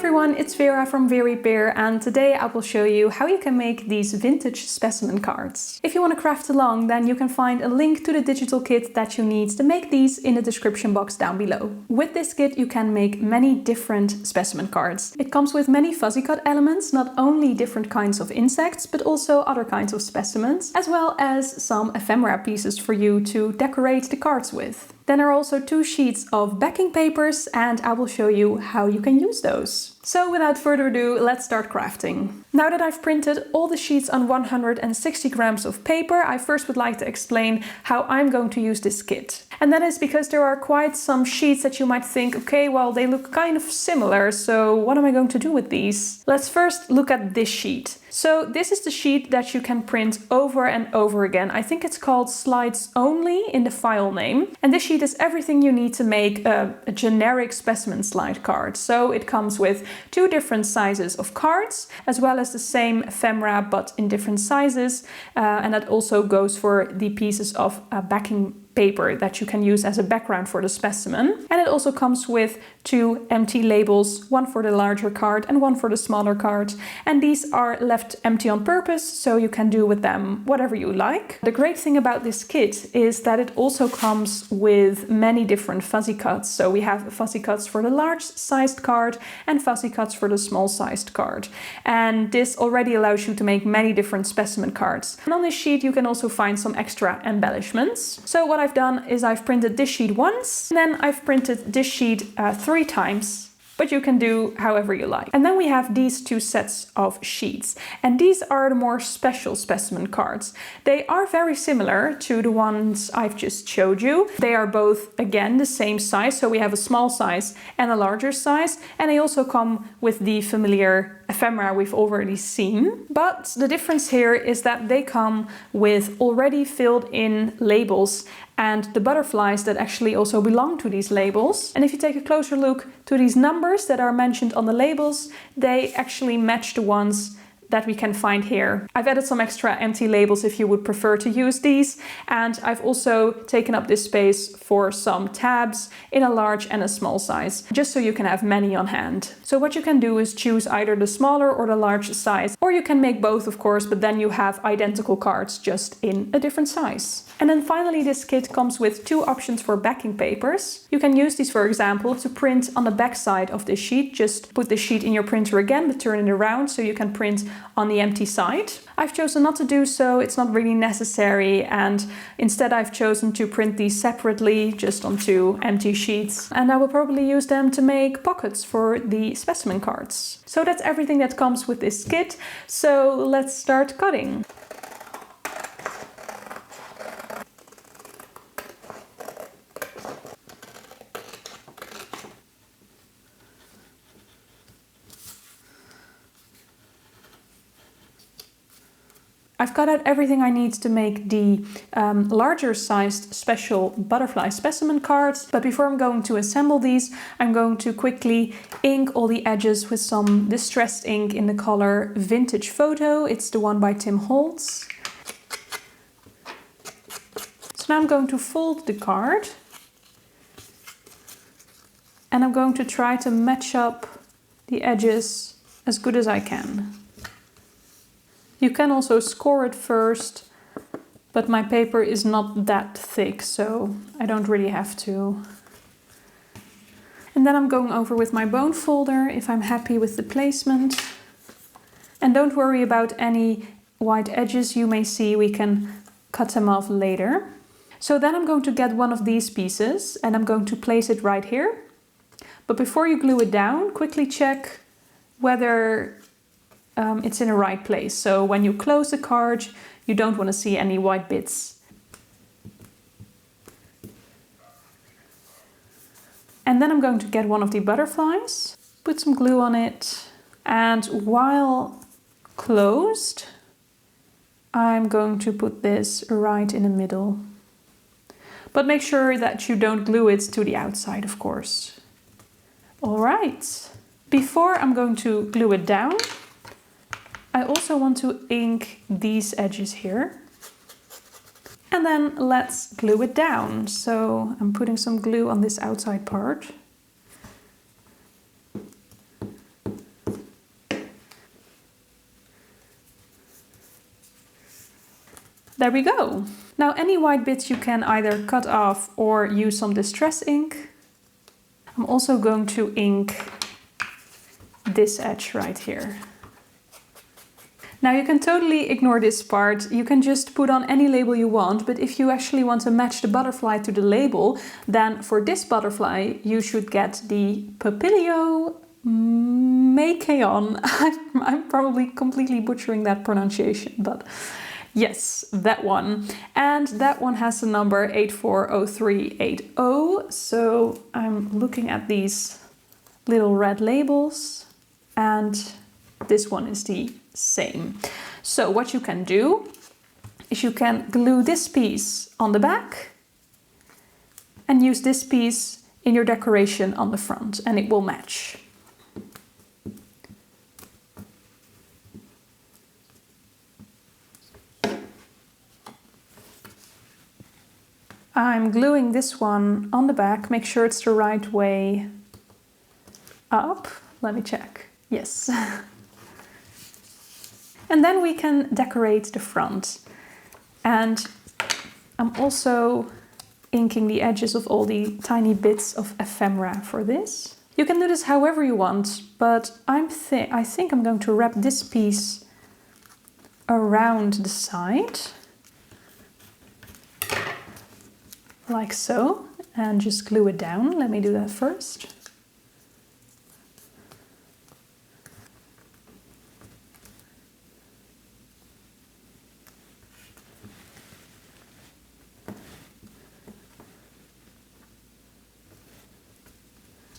everyone, it's Vera from Veriepear, and today I will show you how you can make these vintage specimen cards. If you want to craft along, then you can find a link to the digital kit that you need to make these in the description box down below. With this kit you can make many different specimen cards. It comes with many fuzzy cut elements, not only different kinds of insects, but also other kinds of specimens, as well as some ephemera pieces for you to decorate the cards with. Then there are also 2 sheets of backing papers, and I will show you how you can use those. So without further ado, let's start crafting. Now that I've printed all the sheets on 160 grams of paper, I first would like to explain how I'm going to use this kit. And that is because there are quite some sheets that you might think, okay, well, they look kind of similar, so what am I going to do with these? Let's first look at this sheet. So this is the sheet that you can print over and over again. I think it's called Slides Only in the file name. And this sheet is everything you need to make a generic specimen slide card. So it comes with 2 different sizes of cards, as well as the same ephemera but in different sizes. And that also goes for the pieces of backing paper that you can use as a background for the specimen. And it also comes with 2 empty labels, one for the larger card and one for the smaller card. And these are left empty on purpose, so you can do with them whatever you like. The great thing about this kit is that it also comes with many different fuzzy cuts. So we have fuzzy cuts for the large sized card and fuzzy cuts for the small sized card. And this already allows you to make many different specimen cards. And on this sheet you can also find some extra embellishments. So what I've done is I've printed this sheet once, and then I've printed this sheet 3 times. But you can do however you like. And then we have these 2 sets of sheets. And these are the more special specimen cards. They are very similar to the ones I've just showed you. They are both, again, the same size. So we have a small size and a larger size. And they also come with the familiar ephemera we've already seen. But the difference here is that they come with already filled in labels and the butterflies that actually also belong to these labels. And if you take a closer look to these numbers that are mentioned on the labels, they actually match the ones that we can find here. I've added some extra empty labels if you would prefer to use these, and I've also taken up this space for some tabs in a large and a small size, just so you can have many on hand. So what you can do is choose either the smaller or the large size, or you can make both, of course, but then you have identical cards just in a different size. And then finally, this kit comes with 2 options for backing papers. You can use these, for example, to print on the back side of the sheet. Just put the sheet in your printer again, but turn it around so you can print on the empty side. I've chosen not to do so, it's not really necessary, and instead I've chosen to print these separately, just on 2 empty sheets. And I will probably use them to make pockets for the specimen cards. So that's everything that comes with this kit. So let's start cutting. I've cut out everything I need to make the larger sized special butterfly specimen cards. But before I'm going to assemble these, I'm going to quickly ink all the edges with some distressed ink in the color Vintage Photo. It's the one by Tim Holtz. So now I'm going to fold the card. And I'm going to try to match up the edges as good as I can. You can also score it first, but my paper is not that thick, so I don't really have to. And then I'm going over with my bone folder if I'm happy with the placement. And don't worry about any white edges you may see, we can cut them off later. So then I'm going to get one of these pieces and I'm going to place it right here. But before you glue it down, quickly check whether it's in the right place. So when you close the card, you don't want to see any white bits. And then I'm going to get one of the butterflies, put some glue on it, and while closed, I'm going to put this right in the middle. But make sure that you don't glue it to the outside, of course. All right. Before I'm going to glue it down, I also want to ink these edges here. And then let's glue it down. So I'm putting some glue on this outside part. There we go. Now any white bits you can either cut off or use some distress ink. I'm also going to ink this edge right here. Now you can totally ignore this part. You can just put on any label you want, but if you actually want to match the butterfly to the label, then for this butterfly you should get the Papilio Makeon. I'm probably completely butchering that pronunciation, but yes, that one. And that one has the number 840380. So I'm looking at these little red labels, and this one is the same. So what you can do is you can glue this piece on the back and use this piece in your decoration on the front, and it will match. I'm gluing this one on the back. Make sure it's the right way up. Let me check. Yes. And then we can decorate the front. And I'm also inking the edges of all the tiny bits of ephemera for this. You can do this however you want, but I think I'm going to wrap this piece around the side. Like so, and just glue it down. Let me do that first.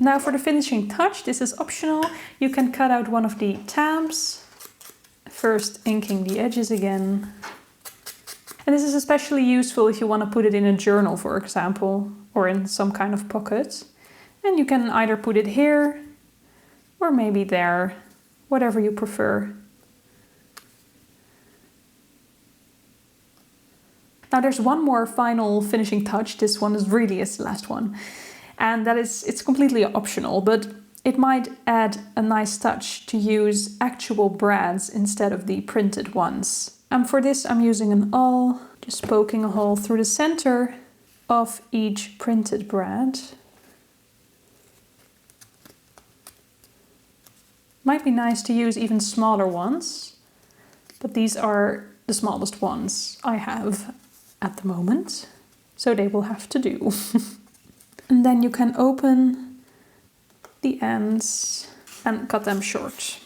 Now for the finishing touch, this is optional. You can cut out one of the tabs, first inking the edges again. And this is especially useful if you want to put it in a journal, for example, or in some kind of pocket. And you can either put it here or maybe there, whatever you prefer. Now there's one more final finishing touch. This one is really the last one. And that is, it's completely optional, but it might add a nice touch to use actual brads instead of the printed ones. And for this I'm using an awl, just poking a hole through the center of each printed brad. Might be nice to use even smaller ones, but these are the smallest ones I have at the moment, so they will have to do. And then you can open the ends and cut them short.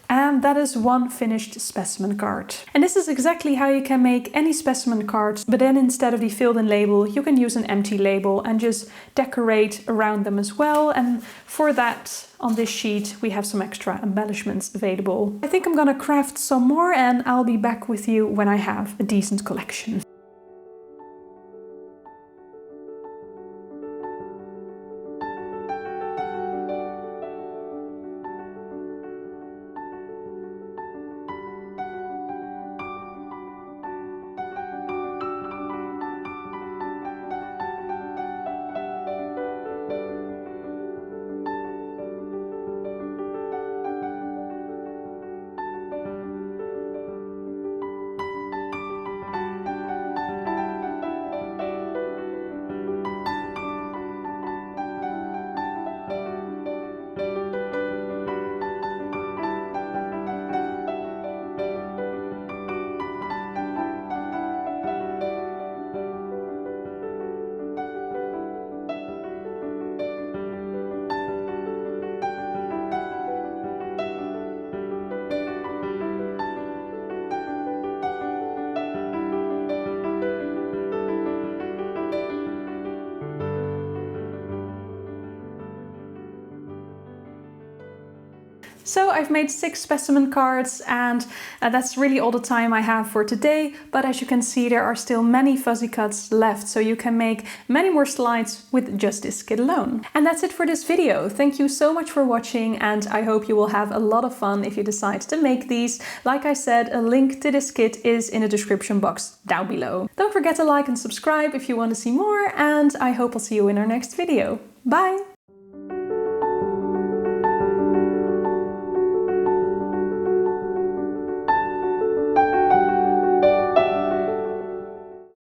And that is one finished specimen card. And this is exactly how you can make any specimen card, but then instead of the filled-in label, you can use an empty label and just decorate around them as well. And for that, on this sheet, we have some extra embellishments available. I think I'm gonna craft some more, and I'll be back with you when I have a decent collection. So I've made 6 specimen cards, and that's really all the time I have for today. But as you can see, there are still many fuzzy cuts left, so you can make many more slides with just this kit alone. And that's it for this video. Thank you so much for watching, and I hope you will have a lot of fun if you decide to make these. Like I said, a link to this kit is in the description box down below. Don't forget to like and subscribe if you want to see more, and I hope I'll see you in our next video. Bye!